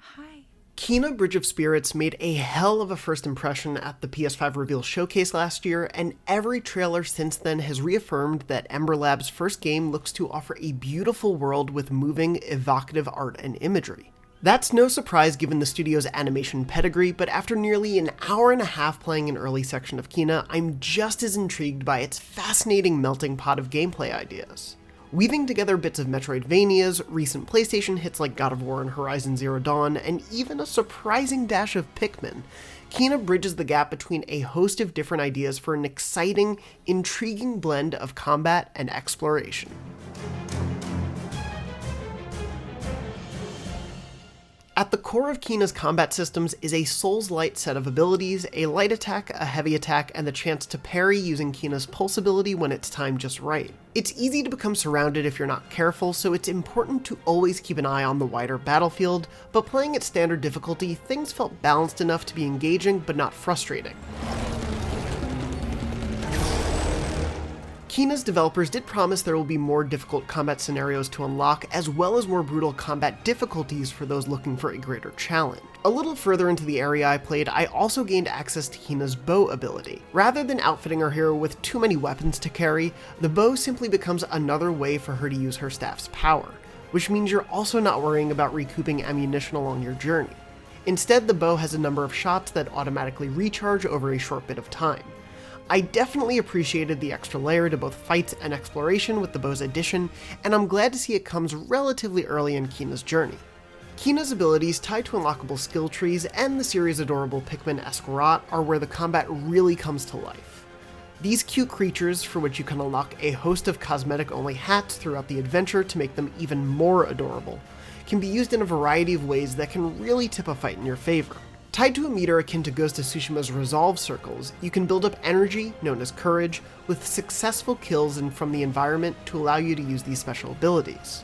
Hi. Kena Bridge of Spirits made a hell of a first impression at the PS5 reveal showcase last year, and every trailer since then has reaffirmed that Ember Lab's first game looks to offer a beautiful world with moving, evocative art and imagery. That's no surprise given the studio's animation pedigree, but after nearly an hour and a half playing an early section of Kena, I'm just as intrigued by its fascinating melting pot of gameplay ideas. Weaving together bits of Metroidvanias, recent PlayStation hits like God of War and Horizon Zero Dawn, and even a surprising dash of Pikmin, Kena bridges the gap between a host of different ideas for an exciting, intriguing blend of combat and exploration. At the core of Kena's combat systems is a Souls-light set of abilities, a light attack, a heavy attack, and the chance to parry using Kena's pulse ability when it's timed just right. It's easy to become surrounded if you're not careful, so it's important to always keep an eye on the wider battlefield, but playing at standard difficulty, things felt balanced enough to be engaging but not frustrating. Kena's developers did promise there will be more difficult combat scenarios to unlock, as well as more brutal combat difficulties for those looking for a greater challenge. A little further into the area I played, I also gained access to Kena's bow ability. Rather than outfitting our hero with too many weapons to carry, the bow simply becomes another way for her to use her staff's power, which means you're also not worrying about recouping ammunition along your journey. Instead, the bow has a number of shots that automatically recharge over a short bit of time. I definitely appreciated the extra layer to both fights and exploration with the bow's addition, and I'm glad to see it comes relatively early in Kena's journey. Kena's abilities tied to unlockable skill trees and the series' adorable Pikmin-esque rot are where the combat really comes to life. These cute creatures, for which you can unlock a host of cosmetic-only hats throughout the adventure to make them even more adorable, can be used in a variety of ways that can really tip a fight in your favor. Tied to a meter akin to Ghost of Tsushima's resolve circles, you can build up energy, known as courage, with successful kills and from the environment to allow you to use these special abilities.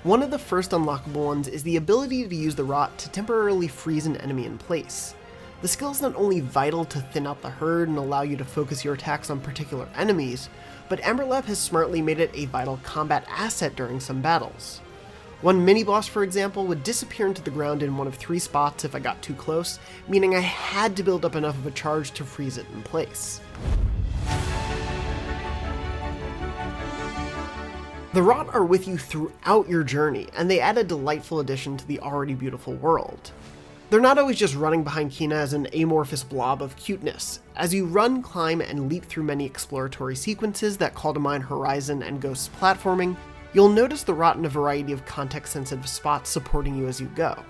One of the first unlockable ones is the ability to use the rot to temporarily freeze an enemy in place. The skill is not only vital to thin out the herd and allow you to focus your attacks on particular enemies, but Ember Lab has smartly made it a vital combat asset during some battles. One mini-boss, for example, would disappear into the ground in one of 3 spots if I got too close, meaning I had to build up enough of a charge to freeze it in place. The rot are with you throughout your journey, and they add a delightful addition to the already beautiful world. They're not always just running behind Kena as an amorphous blob of cuteness. As you run, climb, and leap through many exploratory sequences that call to mind Horizon and Ghost's platforming, you'll notice the rot in a variety of context-sensitive spots supporting you as you go.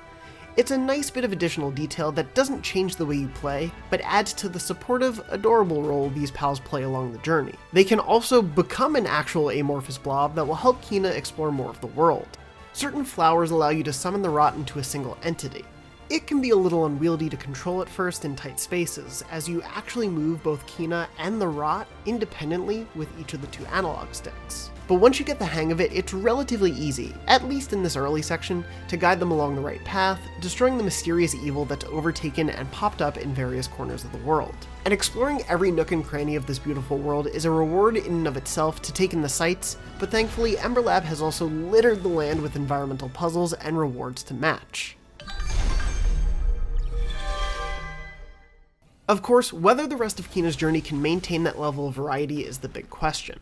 It's a nice bit of additional detail that doesn't change the way you play, but adds to the supportive, adorable role these pals play along the journey. They can also become an actual amorphous blob that will help Kena explore more of the world. Certain flowers allow you to summon the rot into a single entity. It can be a little unwieldy to control at first in tight spaces, as you actually move both Kena and the rot independently with each of the 2 analog sticks. But once you get the hang of it, it's relatively easy, at least in this early section, to guide them along the right path, destroying the mysterious evil that's overtaken and popped up in various corners of the world. And exploring every nook and cranny of this beautiful world is a reward in and of itself to take in the sights, but thankfully Ember Lab has also littered the land with environmental puzzles and rewards to match. Of course, whether the rest of Kena's journey can maintain that level of variety is the big question.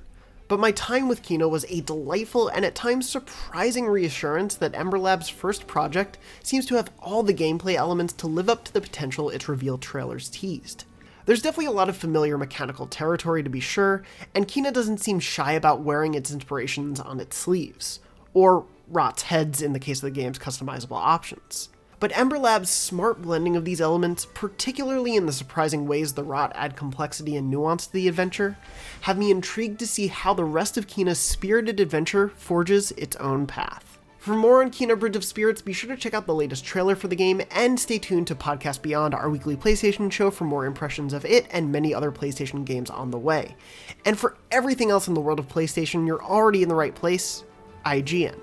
But my time with Kena was a delightful and at times surprising reassurance that Ember Lab's first project seems to have all the gameplay elements to live up to the potential its reveal trailers teased. There's definitely a lot of familiar mechanical territory to be sure, and Kena doesn't seem shy about wearing its inspirations on its sleeves, or rot's heads in the case of the game's customizable options. But Ember Lab's smart blending of these elements, particularly in the surprising ways the rot add complexity and nuance to the adventure, have me intrigued to see how the rest of Kena's spirited adventure forges its own path. For more on Kena Bridge of Spirits, be sure to check out the latest trailer for the game, and stay tuned to Podcast Beyond, our weekly PlayStation show, for more impressions of it and many other PlayStation games on the way. And for everything else in the world of PlayStation, you're already in the right place, IGN.